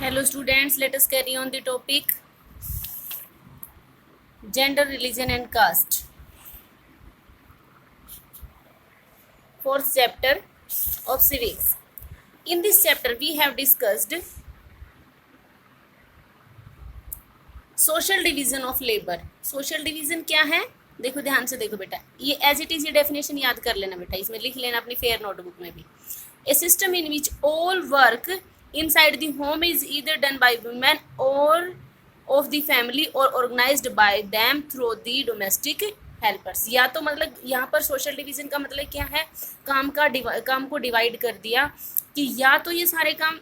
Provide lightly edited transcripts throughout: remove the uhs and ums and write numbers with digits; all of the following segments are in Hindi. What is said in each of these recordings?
Hello students, let us carry on the topic gender, religion and caste. Fourth chapter of civics. In this chapter we have discussed social division of labor. Social division क्या है? देखो ध्यान से देखो बेटा, ये एज इट इज ये डेफिनेशन याद कर लेना बेटा, इसमें लिख लेना अपनी फेयर नोटबुक में भी. A system in which all work inside the home is either done by women or of the family or organized by them through the domestic helpers. या तो मतलब यहाँ पर सोशल डिवीजन का मतलब क्या है, काम को डिवाइड कर दिया कि या तो ये सारे काम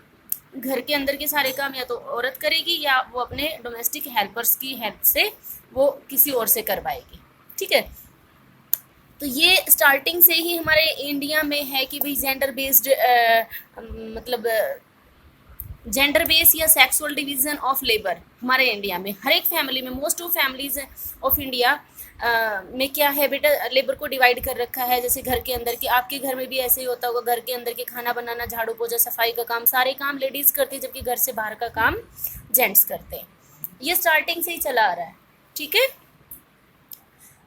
घर के अंदर के सारे काम या तो औरत करेगी या वो अपने डोमेस्टिक हेल्पर्स की हेल्प से वो किसी और से करवाएगी. ठीक है, तो ये स्टार्टिंग से ही हमारे इंडिया में है कि भाई जेंडर बेस्ड मतलब जेंडर बेस या सेक्सुअल डिवीजन ऑफ लेबर हमारे इंडिया में हर एक फैमिली में, most of families of India में क्या है बेटा, लेबर को डिवाइड कर रखा है. जैसे घर के अंदर की, आपके घर में भी ऐसे ही होता होगा, घर के अंदर के खाना बनाना, झाड़ू पोछा, सफाई का काम, सारे काम लेडीज करती है, जबकि घर से बाहर का काम जेंट्स करते हैं. ये स्टार्टिंग से ही चला आ रहा है. ठीक है,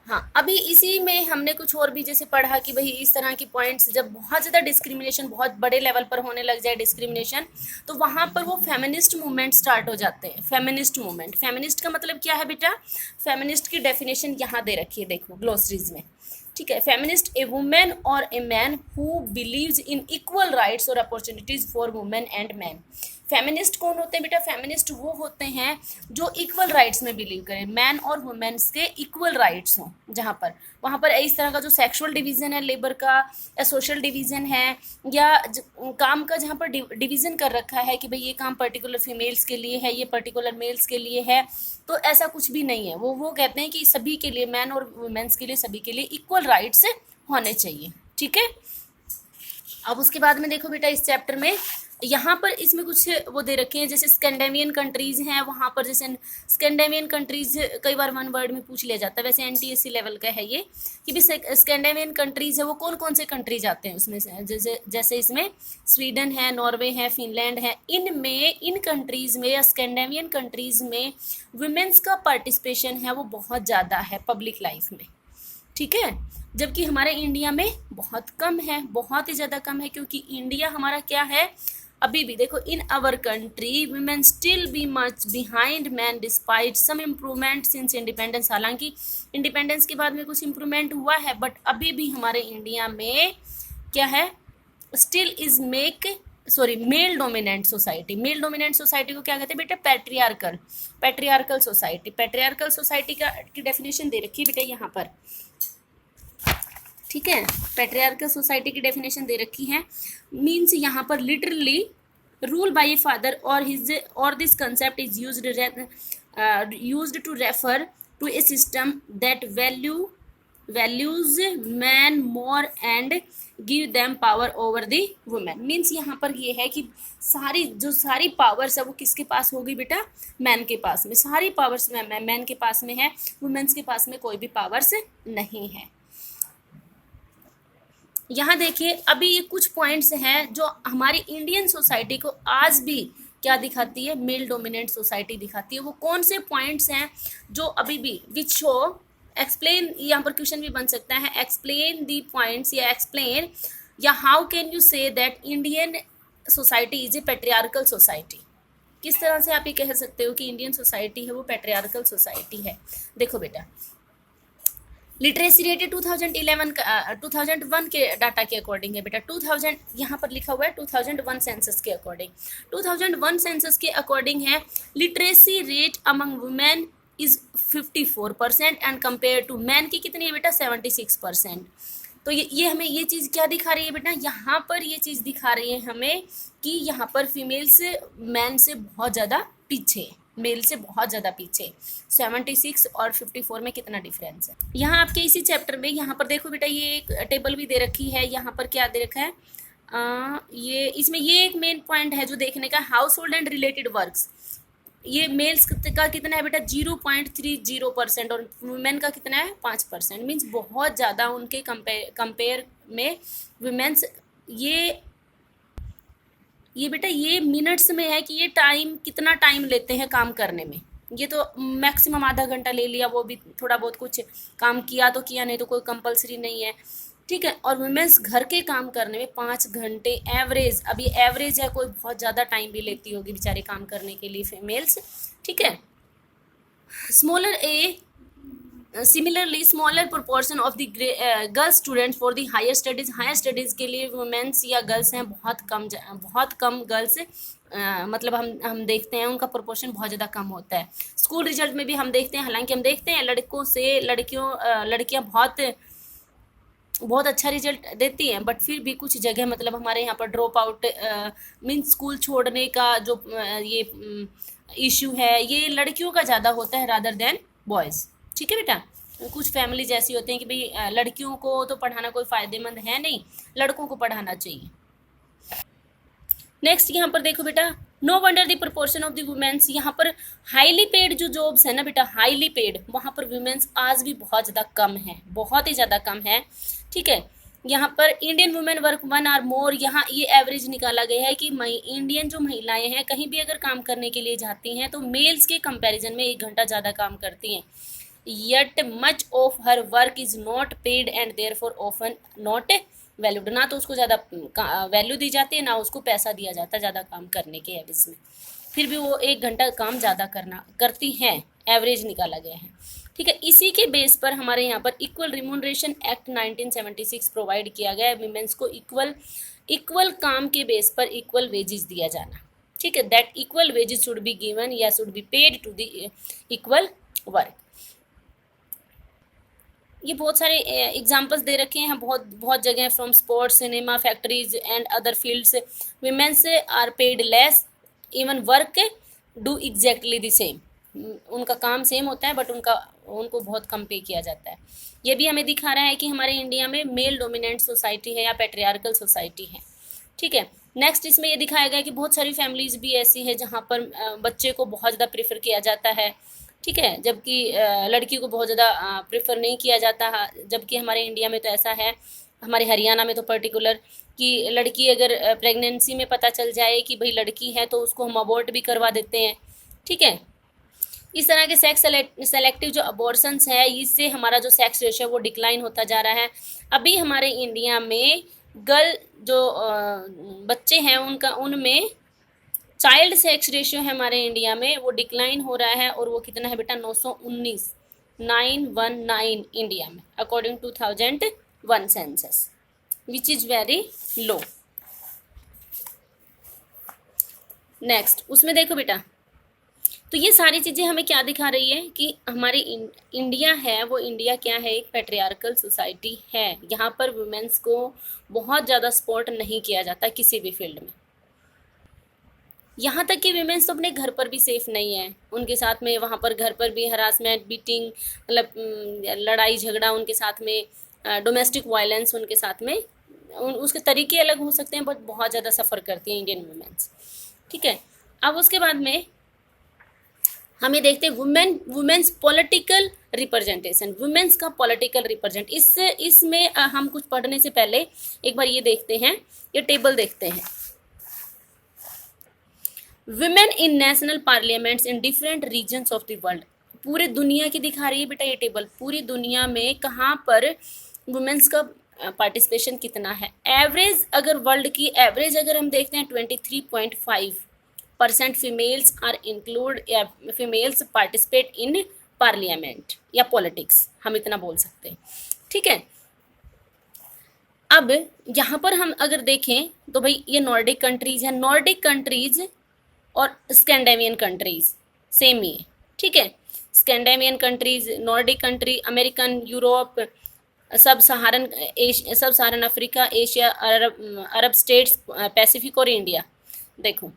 हाँ. अभी इसी में हमने कुछ और भी जैसे पढ़ा कि भाई इस तरह की पॉइंट्स, जब बहुत ज़्यादा डिस्क्रिमिनेशन बहुत बड़े लेवल पर होने लग जाए डिस्क्रिमिनेशन, तो वहाँ पर वो फेमिनिस्ट मूवमेंट स्टार्ट हो जाते हैं. फेमिनिस्ट मूवमेंट, फेमिनिस्ट का मतलब क्या है बेटा, फेमिनिस्ट की डेफिनेशन यहाँ दे रखी है, देखो ग्लोसरीज में. ठीक है, फेमिनिस्ट ए वुमेन और a man who believes in equal rights और opportunities for women and man. Feminist कौन होते हैं बेटा, फेमिनिस्ट वो होते हैं जो इक्वल राइट्स में बिलीव करें, मैन और वुमेन्स के इक्वल राइट्स हों. जहाँ पर वहाँ पर इस तरह का जो सेक्सुअल डिवीजन है लेबर का, या सोशल डिवीजन है, या काम का जहाँ पर डिवीजन कर रखा है कि भाई ये काम पर्टिकुलर फीमेल्स के लिए है, ये पर्टिकुलर मेल्स के लिए है, तो ऐसा कुछ भी नहीं है. वो कहते हैं कि सभी के लिए, मैन और वुमेन्स के लिए, सभी के लिए इक्वल राइट्स होने चाहिए. ठीक है, अब उसके बाद में देखो बेटा इस चैप्टर में यहाँ पर इसमें कुछ वो दे रखे हैं, जैसे स्कैंडिनेवियन कंट्रीज हैं, वहाँ पर जैसे स्कैंडिनेवियन कंट्रीज कई बार वन वर्ड में पूछ लिया जाता है, वैसे एनटीएससी लेवल का है ये कि भी स्कैंडिनेवियन कंट्रीज है वो कौन कौन से कंट्रीज आते हैं उसमें से, जैसे इसमें स्वीडन है, नॉर्वे है, फिनलैंड है. इन कंट्रीज में या स्कैंडिनेवियन कंट्रीज में वुमेन्स का पार्टिसिपेशन है वो बहुत ज़्यादा है पब्लिक लाइफ में. ठीक है, जबकि हमारे इंडिया में बहुत कम है, बहुत ही ज़्यादा कम है, क्योंकि इंडिया हमारा क्या है, अभी भी देखो, in our country women still be much behind man despite some improvement since independence. हालांकि इंडिपेंडेंस के बाद में कुछ इम्प्रूवमेंट हुआ है, बट अभी भी हमारे इंडिया में क्या है, still is male dominant society. Male dominant society को क्या कहते हैं बेटा, पैट्रियार्कल सोसाइटी. पैट्रियार्कल सोसाइटी की डेफिनेशन दे रखी है बेटा यहाँ पर. ठीक है, पैट्रियार्कल सोसाइटी की डेफिनेशन दे रखी है, मीन्स यहाँ पर literally rule by a father और this concept is used to refer to a system that values man more and give them power over the women. Means यहाँ पर ये है कि सारी पावर्स है वो किसके पास होगी बेटा, मैन के पास में. सारी पावर्स मैन के पास में है, वुमेन्स के पास में कोई भी पावर्स नहीं है. यहाँ देखिए, अभी ये कुछ पॉइंट्स हैं जो हमारी इंडियन सोसाइटी को आज भी क्या दिखाती है, मेल डोमिनेंट सोसाइटी दिखाती है. वो कौन से पॉइंट्स हैं जो अभी भी विच शो एक्सप्लेन, यहाँ पर क्वेश्चन भी बन सकता है, एक्सप्लेन दी पॉइंट्स या एक्सप्लेन या how can you say that Indian society is a patriarchal society. किस तरह से आप ये कह सकते हो कि इंडियन सोसाइटी है वो पैट्रियार्कल सोसाइटी है. देखो बेटा, लिटरेसी रेट 2001 के डाटा के अकॉर्डिंग है बेटा. 2000 यहाँ पर लिखा हुआ है 2001 सेंसस के अकॉर्डिंग. 2001 सेंसस के अकॉर्डिंग है literacy rate among women is 54% and compare to man की कितनी है बेटा, 76%. तो ये हमें ये चीज़ क्या दिखा रही है बेटा, यहाँ पर ये चीज़ दिखा रही है हमें कि यहाँ पर फीमेल्स मैन से बहुत ज़्यादा पीछे, मेल से बहुत ज़्यादा पीछे. 76 और 54 में कितना डिफरेंस है. यहाँ आपके इसी चैप्टर में यहाँ पर देखो बेटा, ये एक टेबल भी दे रखी है. यहाँ पर क्या दे रखा है, ये इसमें ये एक मेन पॉइंट है जो देखने का, house hold and related works. ये मेल्स का कितना है बेटा, 0.30% और वुमेन का कितना है, 5%. मीन्स बहुत ज़्यादा उनके कंपेयर में वुमेन्स ये ये बेटा ये मिनट्स में है कि ये टाइम कितना टाइम लेते हैं काम करने में। ये तो मैक्सिमम आधा घंटा ले लिया, वो भी थोड़ा बहुत कुछ काम किया तो किया, नहीं तो कोई कंपलसरी नहीं है। ठीक है, और वुमेन्स घर के काम करने में 5 घंटे एवरेज, अब ये एवरेज है, कोई बहुत ज़्यादा टाइम भी लेती होगी बेचारे काम करने के लिए फीमेल्स। ठीक है, smaller a similarly smaller proportion of the girls students for the higher studies, higher studies के लिए वुमेन्स या गर्ल्स हैं बहुत कम गर्ल्स, मतलब हम देखते हैं उनका प्रोपोर्शन बहुत ज़्यादा कम होता है। स्कूल रिजल्ट में भी हम देखते हैं, हालांकि हम देखते हैं लड़कों से लड़कियां बहुत अच्छा रिजल्ट देती हैं, बट फिर भी कुछ जगह मतलब हमारे यहाँ पर ड्रॉप आउट मीन्स स्कूल छोड़ने का जो ये इशू है, ये लड़कियों का ज़्यादा होता है रादर देन बॉयज़। ठीक है बेटा, कुछ फैमिलीज ऐसी होती हैं कि भाई लड़कियों को तो पढ़ाना कोई फ़ायदेमंद है नहीं, लड़कों को पढ़ाना चाहिए। नेक्स्ट यहाँ पर देखो बेटा, no wonder the proportion of the womens, यहाँ पर हाईली पेड जो जॉब्स है ना बेटा, हाईली पेड, वहाँ पर वुमेन्स आज भी बहुत ज़्यादा कम है, बहुत ही ज़्यादा कम है। ठीक है, यहाँ पर इंडियन वुमेन वर्क 1 आवर मोर, यहाँ ये एवरेज निकाला गया है कि इंडियन जो महिलाएं हैं कहीं भी अगर काम करने के लिए जाती हैं तो मेल्स के कंपैरिजन में 1 घंटा ज़्यादा काम करती हैं। Yet much of her work is not paid and therefore often not valued, ना तो उसको ज़्यादा वैल्यू दी जाती है, ना उसको पैसा दिया जाता ज़्यादा काम करने के एवरेज में, फिर भी वो 1 घंटा काम ज़्यादा करती हैं, एवरेज निकाला गया है। ठीक है, इसी के बेस पर हमारे यहाँ पर इक्वल रिम्यूनरेशन एक्ट 1976 प्रोवाइड किया गया है, विमेंस को इक्वल काम के बेस पर इक्वल वेजेस दिया जाना। ठीक है, that equal wages should be given या should be paid to the equal work. ये बहुत सारे एग्जाम्पल्स दे रखे हैं बहुत जगह, from sports, cinema, factories and other fields, womens are paid less, even work do exactly the same, उनका काम सेम होता है बट उनको बहुत कम पे किया जाता है। ये भी हमें दिखा रहा है कि हमारे इंडिया में मेल डोमिनेंट सोसाइटी है या पैट्रियार्कल सोसाइटी है। ठीक है, नेक्स्ट इसमें ये दिखाया गया कि बहुत सारी फैमिलीज भी ऐसी है जहाँ पर बच्चे को बहुत ज़्यादा प्रेफर किया जाता है। ठीक है, जबकि लड़की को बहुत ज़्यादा प्रेफर नहीं किया जाता है, जबकि हमारे इंडिया में तो ऐसा है, हमारे हरियाणा में तो पर्टिकुलर, कि लड़की अगर प्रेगनेंसी में पता चल जाए कि भाई लड़की है तो उसको हम अबॉर्ट भी करवा देते हैं। ठीक है, इस तरह के सेक्स सेलेक्टिव जो अबॉर्शंस है, इससे हमारा जो सेक्स रेशियो वो डिक्लाइन होता जा रहा है। अभी हमारे इंडिया में गर्ल जो बच्चे हैं उनमें चाइल्ड सेक्स रेशियो है हमारे इंडिया में, वो डिक्लाइन हो रहा है, और वो कितना है बेटा, 919 इंडिया में according 2001 census, which is very low. Next उसमें देखो बेटा, तो ये सारी चीज़ें हमें क्या दिखा रही है कि हमारी इंडिया है, वो इंडिया क्या है, एक पैट्रियार्कल सोसाइटी है। यहाँ पर वुमेन्स को बहुत ज़्यादा सपोर्ट नहीं किया जाता किसी भी फील्ड में। यहाँ तक कि वीमेंस तो अपने घर पर भी सेफ नहीं है, उनके साथ में वहाँ पर घर पर भी हरासमेंट, बीटिंग, मतलब लड़ाई झगड़ा उनके साथ में, डोमेस्टिक वायलेंस उनके साथ में, उसके तरीके अलग हो सकते हैं बट बहुत ज़्यादा सफ़र करती हैं इंडियन वुमेन्स। ठीक है, अब उसके बाद में हमें देखते हैं वुमेन्स पॉलिटिकल रिप्रेजेंटेशन, वुमेन्स का पॉलिटिकल रिप्रेजेंट, इसमें हम कुछ पढ़ने से पहले एक बार ये देखते हैं, ये टेबल देखते हैं। Women in national parliaments in different regions of the world, पूरे दुनिया की दिखा रही है बेटा ये टेबल, पूरी दुनिया में कहाँ पर वुमेन्स का पार्टिसिपेशन कितना है। एवरेज अगर वर्ल्ड की एवरेज अगर हम देखते हैं 23.5% females are include, females participate in parliament या पॉलिटिक्स, हम इतना बोल सकते हैं। ठीक है, अब यहाँ पर हम अगर देखें तो भाई ये नॉर्डिक कंट्रीज है, नॉर्डिक कंट्रीज और स्कैंडिनेवियन कंट्रीज सेम ही है। ठीक है, Scandinavian countries, Nordic country, American, Europe, sub Saharan Africa, Asia, Arab states, Pacific और इंडिया। देखो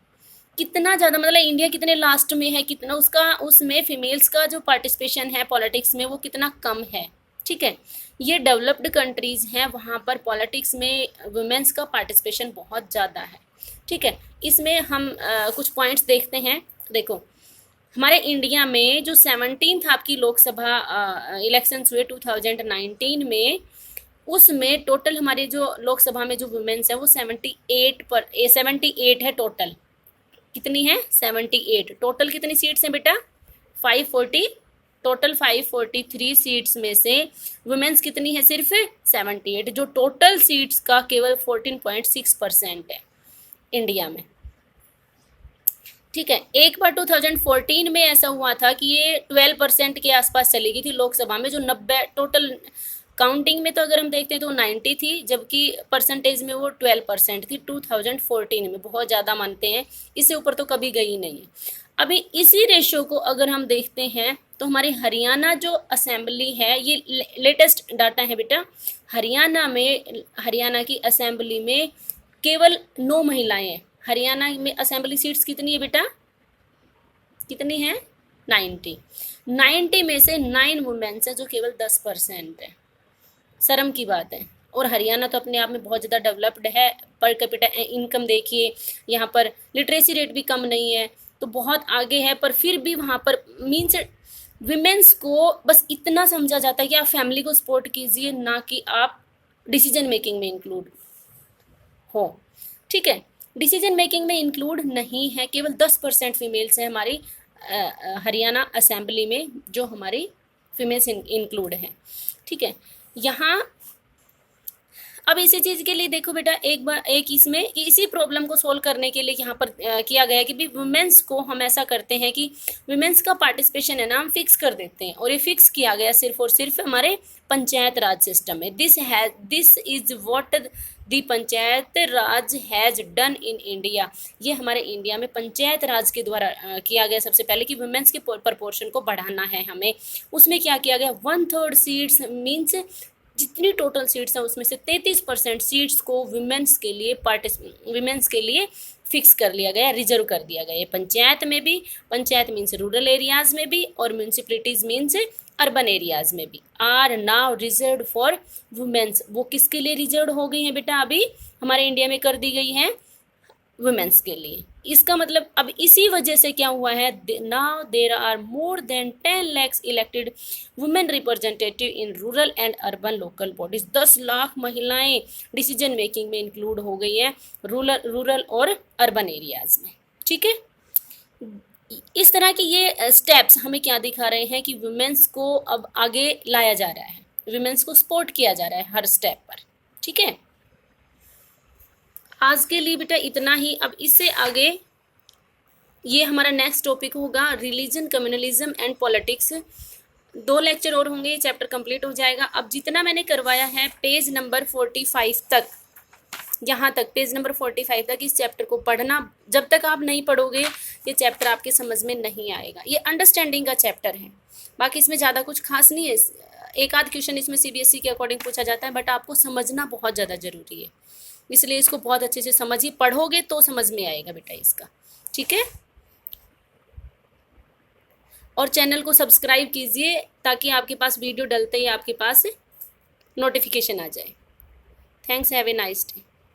कितना ज़्यादा, मतलब इंडिया कितने लास्ट में है, कितना उसमें फीमेल्स का जो पार्टिसिपेशन है पॉलिटिक्स में वो कितना कम है। ठीक है, ये डेवलप्ड कंट्रीज़ हैं, वहाँ पर पॉलिटिक्स में वुमेन्स का पार्टिसिपेशन बहुत ज़्यादा है। ठीक है, इसमें हम कुछ पॉइंट्स देखते हैं। देखो हमारे इंडिया में जो 17th आपकी लोकसभा इलेक्शंस हुए 2019 में, उसमें टोटल हमारे जो लोकसभा में जो वुमेन्स है वो 78 है टोटल। कितनी है? 78। टोटल कितनी सीट्स हैं बेटा? 540। टोटल 543 सीट्स में से वुमेन्स कितनी है? सिर्फ 78, जो टोटल सीट्स का केवल 14.6% है इंडिया में। ठीक है, एक बार 2014 में ऐसा हुआ था कि ये 12% के आसपास चली गई थी लोकसभा में, जो 90 टोटल काउंटिंग में तो अगर हम देखते हैं तो 90 थी, जबकि परसेंटेज में वो 12% थी 2014 में। बहुत ज़्यादा मानते हैं, इससे ऊपर तो कभी गई नहीं है। अभी इसी रेशो को अगर हम देखते हैं तो हमारी हरियाणा जो असेंबली है, ये लेटेस्ट डाटा है बेटा, हरियाणा की असेंबली में केवल 9 महिलाएं हैं। हरियाणा में असेंबली सीट्स कितनी है बेटा? कितनी है? 90 में से 9 वुमेन्स है, जो केवल 10% है। शर्म की बात है। और हरियाणा तो अपने आप में बहुत ज़्यादा डेवलप्ड है। पर कैपिटा इनकम देखिए, यहाँ पर लिटरेसी रेट भी कम नहीं है, तो बहुत आगे है। पर फिर भी वहाँ पर मीन्स विमेंस को बस इतना समझा जाता है कि आप फैमिली को सपोर्ट कीजिए, ना कि आप डिसीजन मेकिंग में इंक्लूड हो। ठीक है, डिसीजन मेकिंग में इंक्लूड नहीं है। केवल 10% फीमेल्स हैं हमारी हरियाणा असेंबली में, जो हमारी फीमेल्स इंक्लूड हैं। ठीक है, यहाँ अब इसी चीज़ के लिए देखो बेटा, एक इसमें इसी प्रॉब्लम को सोल्व करने के लिए यहाँ पर किया गया है कि भी वुमेन्स को हम ऐसा करते हैं कि वुमेन्स का पार्टिसिपेशन है ना, हम फिक्स कर देते हैं। और ये फिक्स किया गया सिर्फ और सिर्फ हमारे पंचायत राज सिस्टम में। This is what the panchayat Raj has done in India. ये हमारे इंडिया में पंचायत राज के द्वारा किया गया सबसे पहले, कि वुमेन्स के प्रपोर्शन को बढ़ाना है हमें। उसमें क्या किया गया, 1/3 सीट्स मीन्स जितनी टोटल सीट्स हैं उसमें से 33% सीट्स को वुमेन्स के लिए फिक्स कर लिया गया, रिजर्व कर दिया गया है। पंचायत में भी, पंचायत मीन्स रूरल एरियाज में भी, और म्यूनसिपलिटीज मीन्स अर्बन एरियाज में भी, are now reserve for womens. वो किसके लिए रिजर्व हो गई हैं बेटा? अभी हमारे इंडिया में कर दी गई हैं वुमेन्स के लिए। इसका मतलब अब इसी वजह से क्या हुआ है, now there are more than 10 lakhs elected women representative in rural and urban local bodies. 10 lakh महिलाएं डिसीजन मेकिंग में इंक्लूड हो गई है रूरल और अर्बन एरियाज में। ठीक है, इस तरह के ये स्टेप्स हमें क्या दिखा रहे हैं कि वुमेन्स को अब आगे लाया जा रहा है, वुमेन्स को सपोर्ट किया जा रहा है हर स्टेप पर। ठीक है, आज के लिए बेटा इतना ही। अब इससे आगे ये हमारा नेक्स्ट टॉपिक होगा religion, communalism and politics. 2 lecture और होंगे, ये चैप्टर कंप्लीट हो जाएगा। अब जितना मैंने करवाया है पेज नंबर 45 तक, यहाँ तक पेज नंबर 45 तक इस चैप्टर को पढ़ना। जब तक आप नहीं पढ़ोगे ये चैप्टर आपके समझ में नहीं आएगा। ये अंडरस्टैंडिंग का चैप्टर है, बाकी इसमें ज़्यादा कुछ खास नहीं है। एक आध क्वेश्चन इसमें CBSE के अकॉर्डिंग पूछा जाता है, बट आपको समझना बहुत ज़्यादा ज़रूरी है, इसलिए इसको बहुत अच्छे से समझिए। पढ़ोगे तो समझ में आएगा बेटा इसका। ठीक है, और चैनल को सब्सक्राइब कीजिए ताकि आपके पास वीडियो डलते ही आपके पास नोटिफिकेशन आ जाए। Thanks, have a nice day.